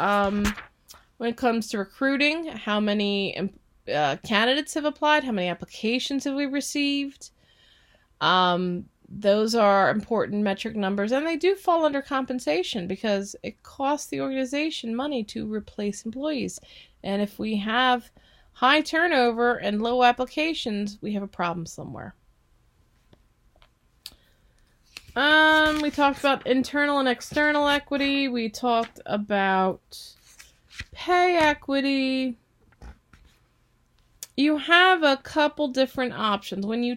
Speaker 1: when it comes to recruiting, how many candidates have applied? How many applications have we received? Those are important metric numbers, and they do fall under compensation because it costs the organization money to replace employees. And if we have high turnover and low applications, we have a problem somewhere. We talked about internal and external equity. We talked about pay equity. You have a couple different options. When you're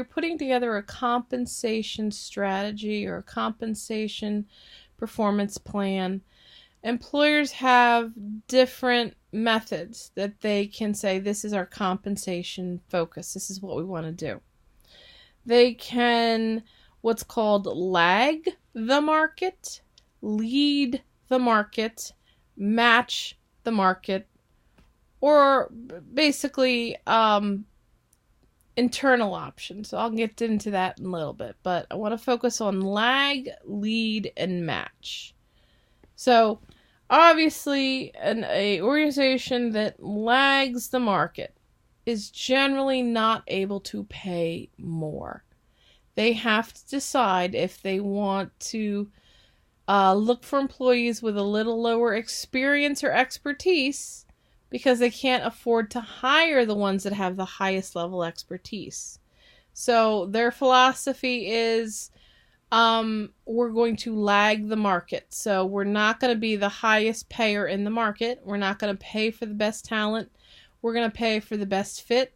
Speaker 1: putting together a compensation strategy or a compensation performance plan, employers have different methods that they can say, this is our compensation focus. This is what we want to do. They can what's called lag the market, lead the market, match the market, or basically internal options. So I'll get into that in a little bit, but I want to focus on lag, lead, and match. So obviously an organization that lags the market is generally not able to pay more. They have to decide if they want to look for employees with a little lower experience or expertise because they can't afford to hire the ones that have the highest level expertise. So their philosophy is we're going to lag the market. So we're not going to be the highest payer in the market. We're not going to pay for the best talent. We're going to pay for the best fit,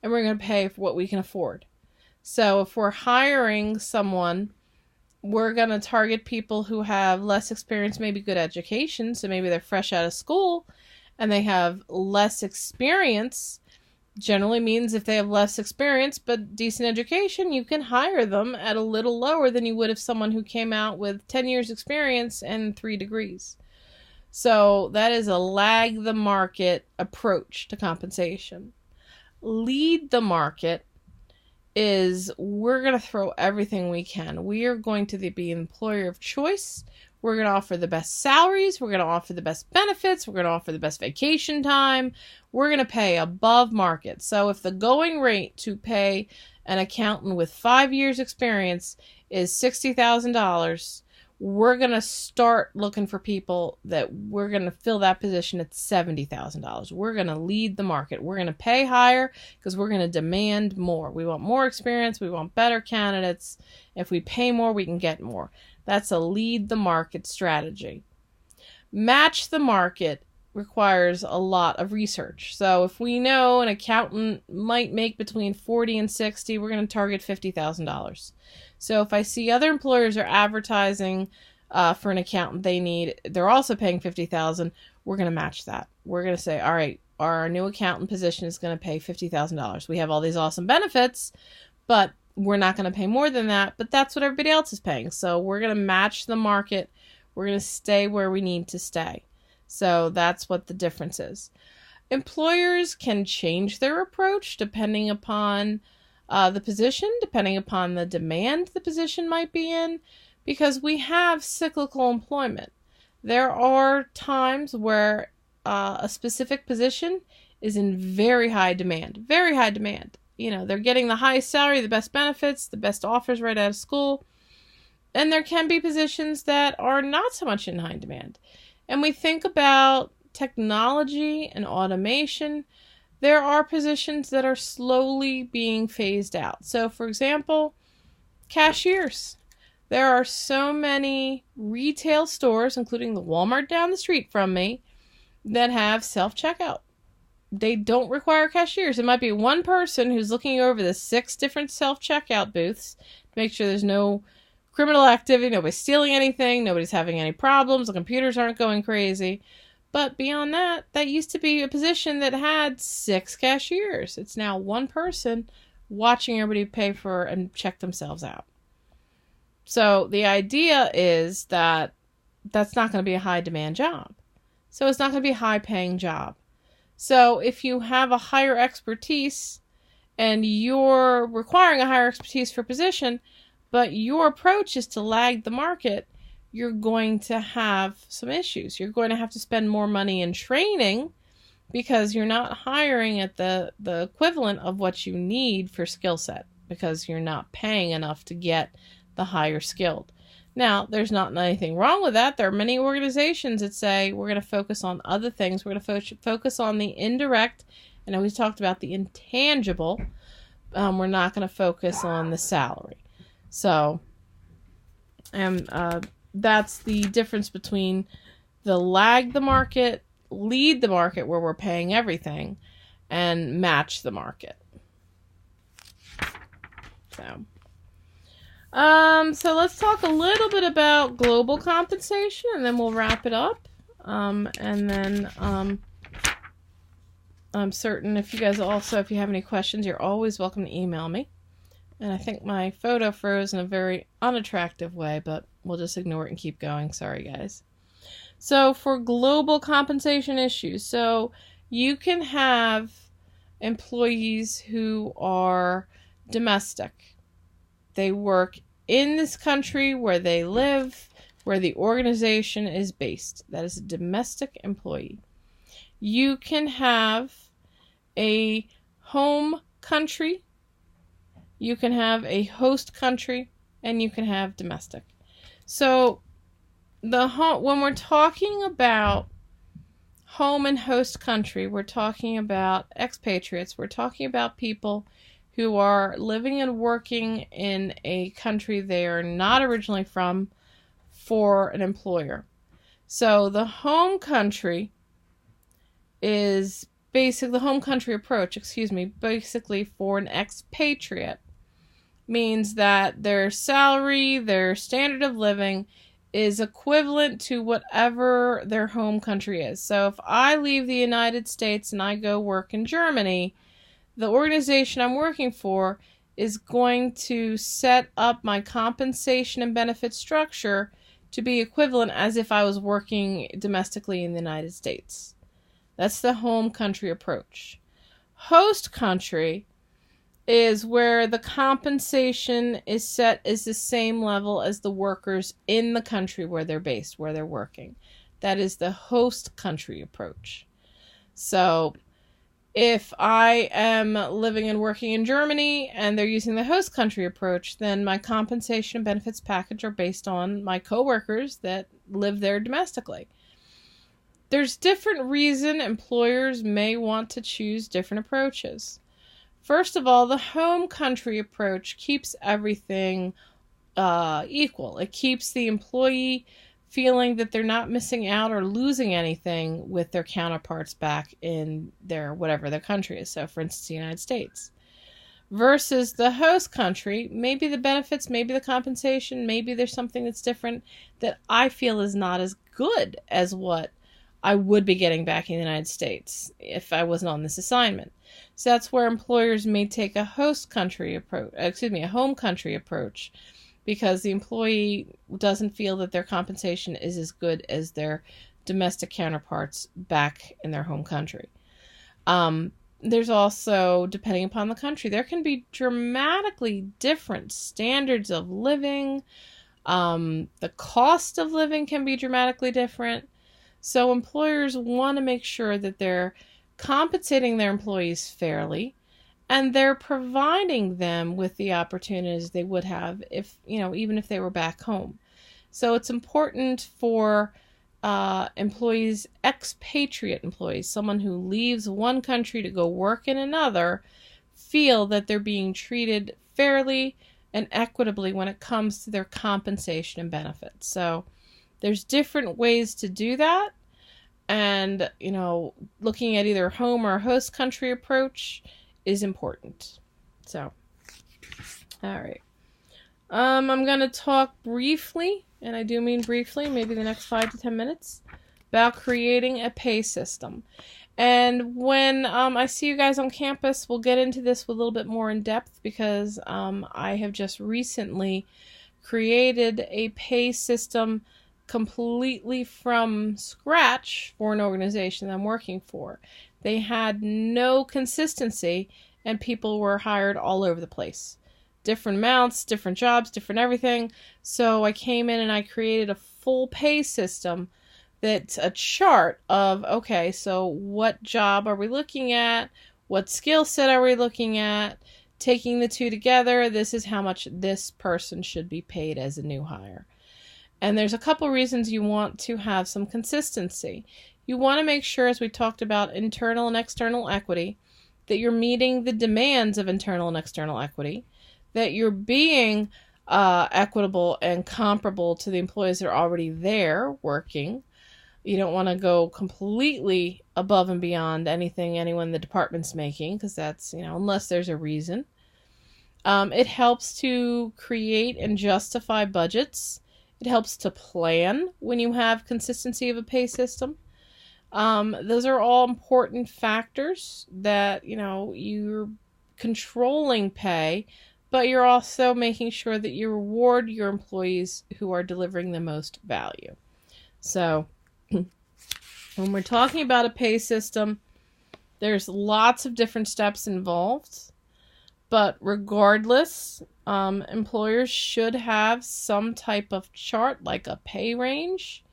Speaker 1: and we're going to pay for what we can afford. So if we're hiring someone, we're going to target people who have less experience, maybe good education. So maybe they're fresh out of school and they have less experience. Generally means if they have less experience but decent education, you can hire them at a little lower than you would if someone who came out with 10 years experience and 3 degrees. So that is a lag the market approach to compensation. Lead the market is we're going to throw everything we can. We are going to be an employer of choice. We're going to offer the best salaries. We're going to offer the best benefits. We're going to offer the best vacation time. We're going to pay above market. So if the going rate to pay an accountant with 5 years experience is $60,000, we're going to start looking for people that we're going to fill that position at $70,000. We're going to lead the market. We're going to pay higher because we're going to demand more. We want more experience. We want better candidates. If we pay more, we can get more. That's a lead the market strategy. Match the market requires a lot of research. So if we know an accountant might make between 40 and 60, we're going to target $50,000. So if I see other employers are advertising for an accountant they're also paying $50,000, we're going to match that. We're going to say, all right, our new accountant position is going to pay $50,000. We have all these awesome benefits, but we're not going to pay more than that, but that's what everybody else is paying. So we're going to match the market. We're going to stay where we need to stay. So that's what the difference is. Employers can change their approach depending upon the position, depending upon the demand the position might be in, because we have cyclical employment. There are times where a specific position is in very high demand, very high demand. You know, they're getting the highest salary, the best benefits, the best offers right out of school. And there can be positions that are not so much in high demand. And we think about technology and automation. There are positions that are slowly being phased out. So, for example, cashiers. There are so many retail stores, including the Walmart down the street from me, that have self-checkout. They don't require cashiers. It might be one person who's looking over the 6 different self-checkout booths to make sure there's no criminal activity, nobody's stealing anything, nobody's having any problems, the computers aren't going crazy. But beyond that, that used to be a position that had 6 cashiers. It's now one person watching everybody pay for and check themselves out. So the idea is that that's not going to be a high demand job. So it's not going to be a high paying job. So if you have a higher expertise and you're requiring a higher expertise for position, but your approach is to lag the market, you're going to have some issues. You're going to have to spend more money in training because you're not hiring at the equivalent of what you need for skill set. because you're not paying enough to get the higher skilled. Now, there's not anything wrong with that. There are many organizations that say we're going to focus on other things. We're going to focus on the indirect, and we talked about the intangible. We're not going to focus on the salary. So, that's the difference between the lag the market, lead the market where we're paying everything, and match the market. So let's talk a little bit about global compensation, and then we'll wrap it up. And then I'm certain if you guys also, if you have any questions, you're always welcome to email me. And I think my photo froze in a very unattractive way, but we'll just ignore it and keep going. Sorry, guys. So for global compensation issues, so you can have employees who are domestic. They work in this country where they live, where the organization is based. That is a domestic employee. You can have a home country, you can have a host country, and you can have domestic. So when we're talking about home and host country, we're talking about expatriates. We're talking about people who are living and working in a country they are not originally from for an employer. So the home country is the home country approach, basically for an expatriate means that their salary, their standard of living is equivalent to whatever their home country is. So if I leave the United States and I go work in Germany, the organization I'm working for is going to set up my compensation and benefit structure to be equivalent as if I was working domestically in the United States. That's the home country approach. Host country is where the compensation is set as the same level as the workers in the country where they're based, where they're working. That is the host country approach. So if I am living and working in Germany and they're using the host country approach, then my compensation and benefits package are based on my coworkers that live there domestically. There's different reason employers may want to choose different approaches. First of all, the home country approach keeps everything equal. It keeps the employee feeling that they're not missing out or losing anything with their counterparts back in whatever their country is. So, for instance, the United States. Versus the host country, maybe the benefits, maybe the compensation, maybe there's something that's different that I feel is not as good as what I would be getting back in the United States if I wasn't on this assignment. So that's where employers may take a home country approach, because the employee doesn't feel that their compensation is as good as their domestic counterparts back in their home country. There's also, depending upon the country, there can be dramatically different standards of living. The cost of living can be dramatically different. So employers want to make sure that they're compensating their employees fairly, and they're providing them with the opportunities they would have even if they were back home. So it's important for employees, expatriate employees, someone who leaves one country to go work in another, feel that they're being treated fairly and equitably when it comes to their compensation and benefits. So there's different ways to do that. And, looking at either home or host country approach is important. So, all right. I'm going to talk briefly, and I do mean briefly, maybe the next 5 to 10 minutes, about creating a pay system. And when I see you guys on campus, we'll get into this a little bit more in depth, because I have just recently created a pay system completely from scratch for an organization that I'm working for. They had no consistency, and people were hired all over the place. Different amounts, different jobs, different everything. So I came in and I created a full pay system that's a chart of, okay, so what job are we looking at? What skill set are we looking at? taking the two together, this is how much this person should be paid as a new hire. And there's a couple reasons you want to have some consistency. You want to make sure, as we talked about internal and external equity, that you're meeting the demands of internal and external equity, that you're being equitable and comparable to the employees that are already there working. You don't want to go completely above and beyond anything anyone in the department's making, because that's, unless there's a reason. It helps to create and justify budgets. It helps to plan when you have consistency of a pay system. Those are all important factors that, you're controlling pay, but you're also making sure that you reward your employees who are delivering the most value. So when we're talking about a pay system, there's lots of different steps involved, but regardless, employers should have some type of chart, like a pay range,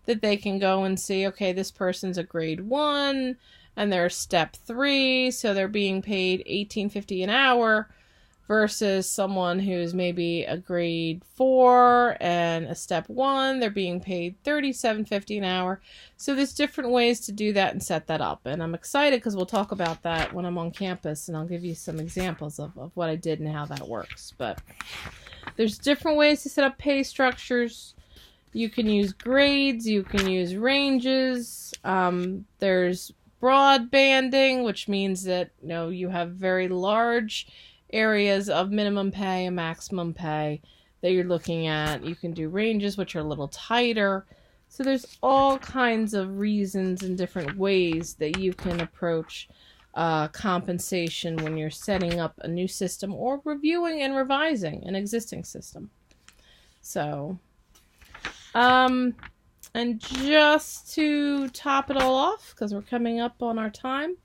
Speaker 1: that they can go and see, okay, this person's a grade 1 and they're step 3, so they're being paid $18.50 an hour, versus someone who's maybe a grade 4 and a step 1, they're being paid $37.50 an hour. So there's different ways to do that and set that up. And I'm excited because we'll talk about that when I'm on campus, and I'll give you some examples of what I did and how that works. But there's different ways to set up pay structures. You can use grades, you can use ranges. There's broad banding, which means that you have very large areas of minimum pay and maximum pay that you're looking at. You can do ranges, which are a little tighter. So there's all kinds of reasons and different ways that you can approach compensation when you're setting up a new system or reviewing and revising an existing system. So, and just to top it all off, because we're coming up on our time,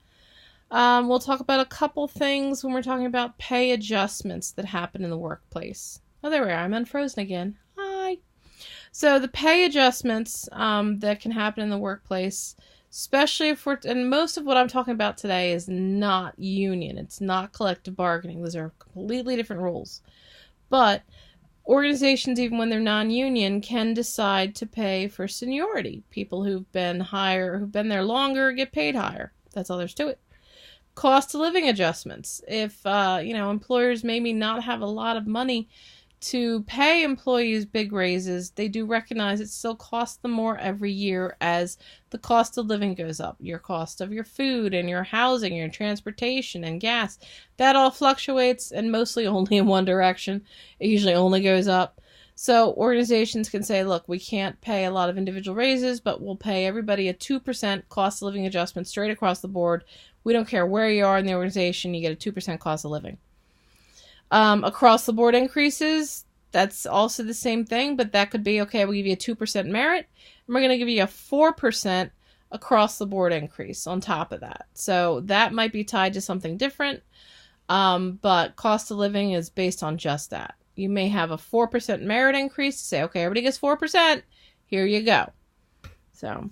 Speaker 1: we'll talk about a couple things when we're talking about pay adjustments that happen in the workplace. Oh, there we are. I'm unfrozen again. Hi. So the pay adjustments that can happen in the workplace, especially if and most of what I'm talking about today is not union. It's not collective bargaining. Those are completely different rules. But organizations, even when they're non-union, can decide to pay for seniority. People who've been there longer, get paid higher. That's all there's to it. Cost of living adjustments. If, employers maybe not have a lot of money to pay employees big raises, they do recognize it still costs them more every year as the cost of living goes up. Your cost of your food and your housing, your transportation and gas, that all fluctuates, and mostly only in one direction. It usually only goes up. So organizations can say, look, we can't pay a lot of individual raises, but we'll pay everybody a 2% cost of living adjustment straight across the board. We don't care where you are in the organization, you get a 2% cost of living. Across the board increases, that's also the same thing, but that could be, okay, we'll give you a 2% merit, and we're going to give you a 4% across the board increase on top of that. So that might be tied to something different, but cost of living is based on just that. You may have a 4% merit increase to say, okay, everybody gets 4%, here you go. So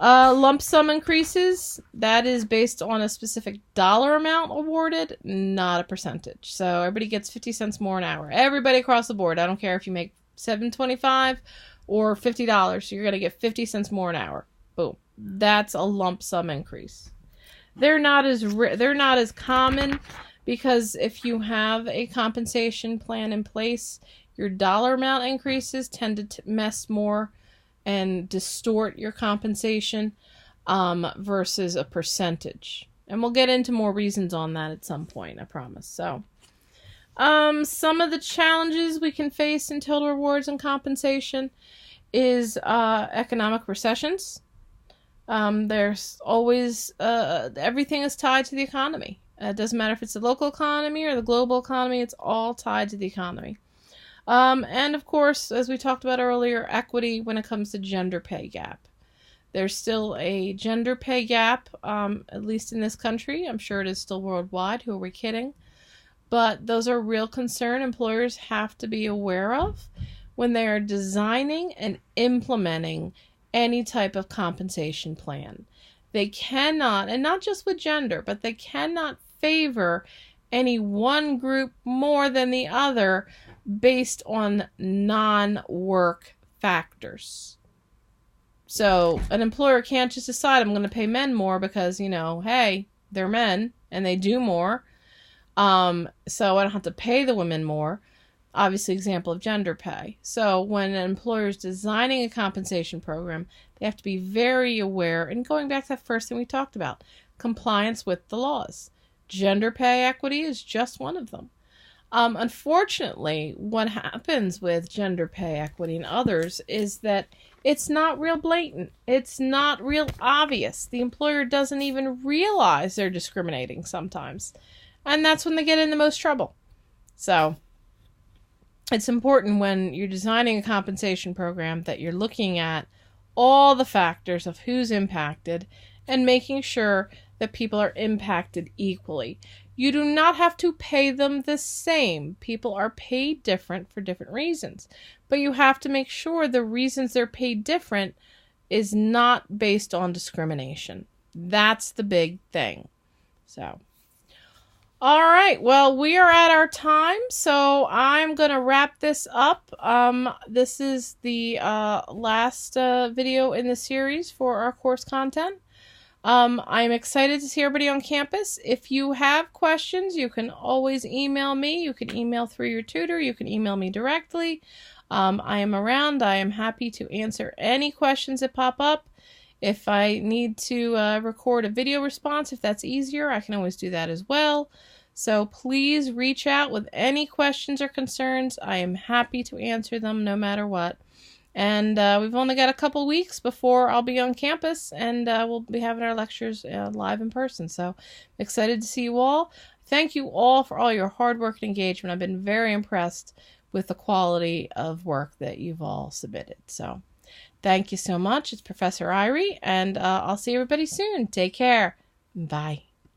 Speaker 1: lump sum increases, that is based on a specific dollar amount awarded, not a percentage. So everybody gets 50 cents more an hour. Everybody across the board. I don't care if you make $7.25 or $50. You're going to get 50 cents more an hour. Boom. That's a lump sum increase. They're not as common, because if you have a compensation plan in place, your dollar amount increases tend to mess more and distort your compensation versus a percentage. And we'll get into more reasons on that at some point, I promise. So, some of the challenges we can face in total rewards and compensation is economic recessions. There's always, everything is tied to the economy. It doesn't matter if it's the local economy or the global economy, it's all tied to the economy. And of course, as we talked about earlier, equity when it comes to gender pay gap. There's still a gender pay gap, at least in this country. I'm sure it is still worldwide. Who are we kidding? But those are real concern employers have to be aware of when they are designing and implementing any type of compensation plan. They cannot, and not just with gender, but they cannot favor any one group more than the other based on non-work factors. So an employer can't just decide I'm going to pay men more because, hey, they're men and they do more. So I don't have to pay the women more. Obviously, example of gender pay. So when an employer is designing a compensation program, they have to be very aware, and going back to that first thing we talked about, compliance with the laws. Gender pay equity is just one of them. Unfortunately, what happens with gender pay equity and others is that it's not real blatant. It's not real obvious. The employer doesn't even realize they're discriminating sometimes. And that's when they get in the most trouble. So it's important when you're designing a compensation program that you're looking at all the factors of who's impacted and making sure that people are impacted equally. You do not have to pay them the same. People are paid different for different reasons. But you have to make sure the reasons they're paid different is not based on discrimination. That's the big thing. So, all right. Well, we are at our time, so I'm going to wrap this up. This is the last video in the series for our course content. I'm excited to see everybody on campus. If you have questions, you can always email me. You can email through your tutor. You can email me directly. I am around. I am happy to answer any questions that pop up. If I need to record a video response, if that's easier, I can always do that as well. So please reach out with any questions or concerns. I am happy to answer them no matter what. And we've only got a couple weeks before I'll be on campus, and we'll be having our lectures live in person. So I'm excited to see you all. Thank you all for all your hard work and engagement. I've been very impressed with the quality of work that you've all submitted. So thank you so much. It's Professor Irey, and I'll see everybody soon. Take care. Bye.